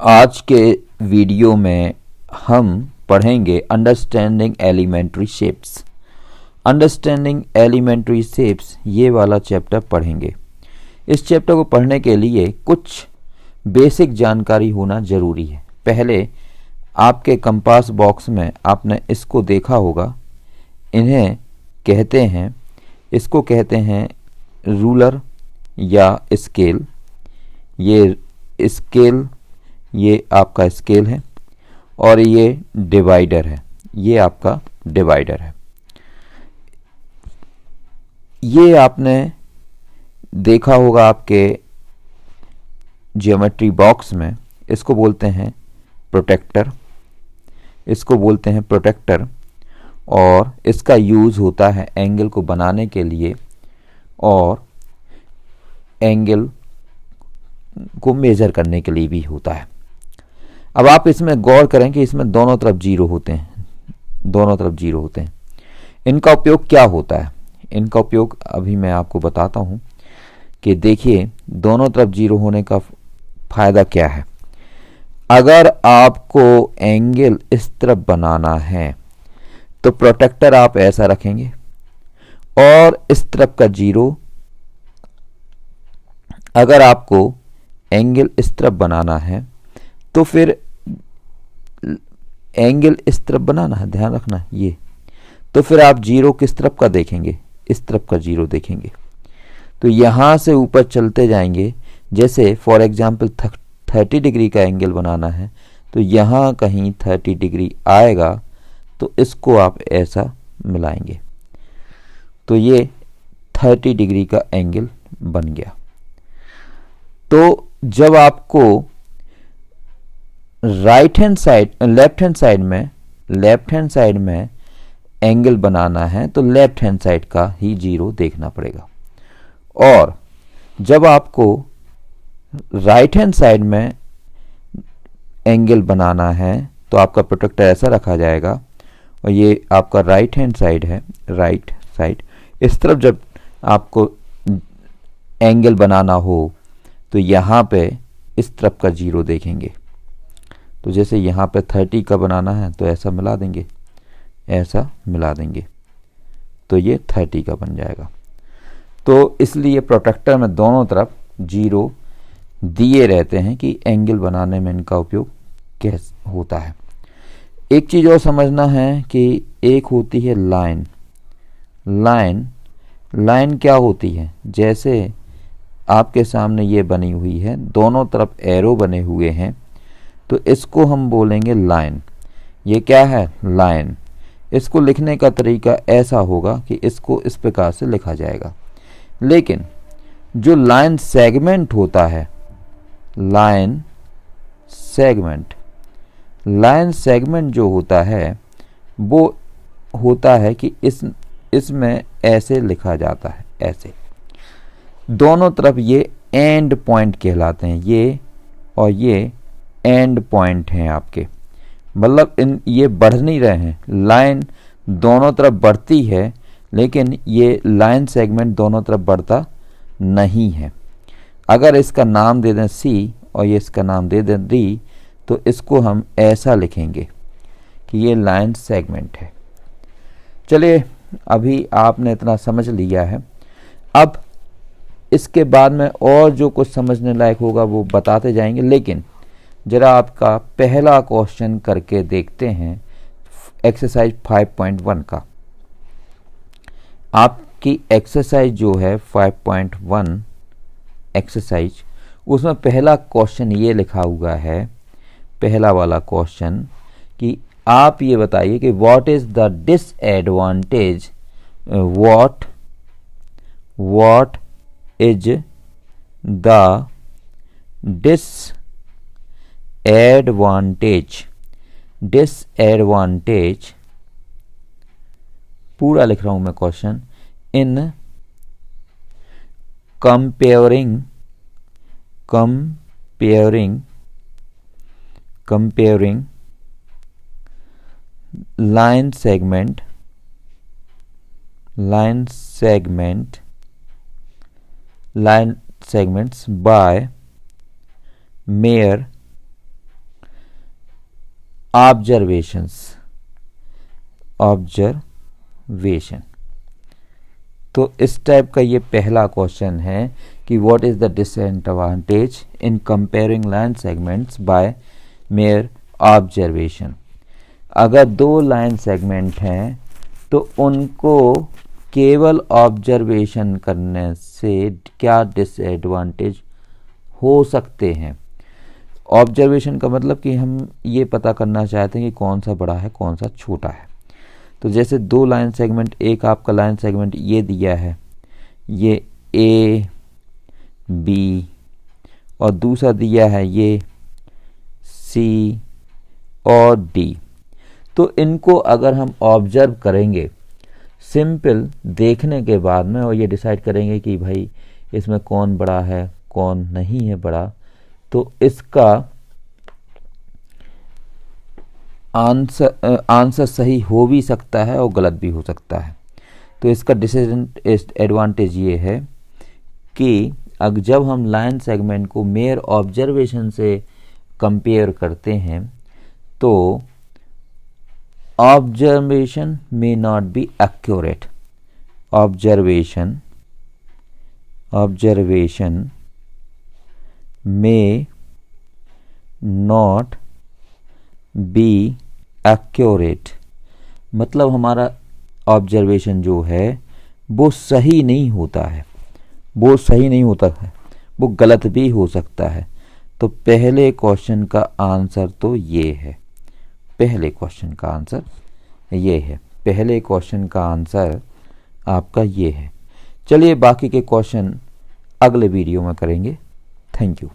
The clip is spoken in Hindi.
आज के वीडियो में हम पढ़ेंगे understanding elementary shapes. Understanding elementary shapes ये वाला चैप्टर पढ़ेंगे। इस चैप्टर को पढ़ने के लिए कुछ बेसिक जानकारी होना ज़रूरी है। पहले आपके कंपास बॉक्स में आपने इसको देखा होगा। इन्हें कहते हैं, इसको कहते हैं रूलर या स्केल। ये स्केल, ये आपका स्केल है और ये डिवाइडर है, ये आपका डिवाइडर है। ये आपने देखा होगा आपके ज्योमेट्री बॉक्स में। इसको बोलते हैं प्रोटेक्टर, इसको बोलते हैं प्रोटेक्टर। और इसका यूज़ होता है एंगल को बनाने के लिए और एंगल को मेज़र करने के लिए भी होता है। अब आप इसमें गौर करें कि इसमें दोनों तरफ जीरो होते हैं, दोनों तरफ जीरो होते हैं। इनका उपयोग क्या होता है? इनका उपयोग अभी मैं आपको बताता हूँ कि देखिए दोनों तरफ जीरो होने का फ़ायदा क्या है। अगर आपको एंगल इस तरफ बनाना है तो प्रोटेक्टर आप ऐसा रखेंगे और इस तरफ का जीरो। अगर आपको एंगल इस तरफ बनाना है तो फिर एंगल इस तरफ बनाना है, ध्यान रखना ये, तो फिर आप जीरो किस तरफ का देखेंगे? इस तरफ का जीरो देखेंगे। तो यहाँ से ऊपर चलते जाएंगे। जैसे फॉर एग्जांपल 30 डिग्री का एंगल बनाना है तो यहाँ कहीं 30 डिग्री आएगा, तो इसको आप ऐसा मिलाएंगे तो ये 30 डिग्री का एंगल बन गया। तो जब आपको लेफ्ट हैंड साइड में एंगल बनाना है तो लेफ्ट हैंड साइड का ही जीरो देखना पड़ेगा। और जब आपको राइट हैंड साइड में एंगल बनाना है तो आपका प्रोटेक्टर ऐसा रखा जाएगा और ये आपका राइट हैंड साइड है, राइट साइड। इस तरफ जब आपको एंगल बनाना हो तो यहाँ पे इस तरफ का जीरो देखेंगे। तो जैसे यहाँ पे 30 का बनाना है तो ऐसा मिला देंगे, ऐसा मिला देंगे तो ये 30 का बन जाएगा। तो इसलिए प्रोटेक्टर में दोनों तरफ जीरो दिए रहते हैं कि एंगल बनाने में इनका उपयोग कैसे होता है। एक चीज़ और समझना है कि एक होती है लाइन। लाइन क्या होती है? जैसे आपके सामने ये बनी हुई है, दोनों तरफ एरो बने हुए हैं, तो इसको हम बोलेंगे लाइन। ये क्या है? लाइन। इसको लिखने का तरीका ऐसा होगा कि इसको इस प्रकार से लिखा जाएगा। लेकिन जो लाइन सेगमेंट होता है, लाइन सेगमेंट जो होता है वो होता है कि इसमें ऐसे लिखा जाता है, ऐसे। दोनों तरफ ये एंड पॉइंट कहलाते हैं, ये और ये एंड पॉइंट हैं आपके। मतलब ये बढ़ नहीं रहे हैं, लाइन दोनों तरफ बढ़ती है लेकिन ये लाइन सेगमेंट दोनों तरफ बढ़ता नहीं है। अगर इसका नाम दे दें सी और ये इसका नाम दे दें डी तो इसको हम ऐसा लिखेंगे कि ये लाइन सेगमेंट है। चलिए, अभी आपने इतना समझ लिया है। अब इसके बाद में और जो कुछ समझने लायक होगा वो बताते जाएंगे, लेकिन ज़रा आपका पहला क्वेश्चन करके देखते हैं एक्सरसाइज 5.1 का। आपकी एक्सरसाइज जो है 5.1 एक्सरसाइज, उसमें पहला क्वेश्चन ये लिखा हुआ है, पहला वाला क्वेश्चन, कि आप ये बताइए कि what is the disadvantage, what is the disadvantage, पूरा लिख रहा हूं मैं question, in comparing line segments by mere observation. तो इस टाइप का ये पहला क्वेश्चन है कि what is the disadvantage in comparing line segments by mere observation. अगर दो लाइन सेगमेंट हैं तो उनको केवल ऑब्जर्वेशन करने से क्या डिसएडवांटेज हो सकते हैं। ऑब्जर्वेशन का मतलब कि हम ये पता करना चाहते हैं कि कौन सा बड़ा है कौन सा छोटा है। तो जैसे दो लाइन सेगमेंट, एक आपका लाइन सेगमेंट ये दिया है, ये ए बी, और दूसरा दिया है ये सी और डी। तो इनको अगर हम ऑब्जर्व करेंगे सिंपल देखने के बाद में, और ये डिसाइड करेंगे कि भाई इसमें कौन बड़ा है कौन नहीं है बड़ा, तो इसका आंसर सही हो भी सकता है और गलत भी हो सकता है। तो इसका डिसएडवांटेज ये है कि अगर जब हम लाइन सेगमेंट को मेयर ऑब्जर्वेशन से कंपेयर करते हैं तो observation may not be accurate। Observation may not be accurate, मतलब हमारा ऑब्जर्वेशन जो है वो सही नहीं होता है, वो गलत भी हो सकता है। तो पहले क्वेश्चन का आंसर तो ये है, पहले क्वेश्चन का आंसर आपका ये है। चलिए बाकी के क्वेश्चन अगले वीडियो में करेंगे। Thank you.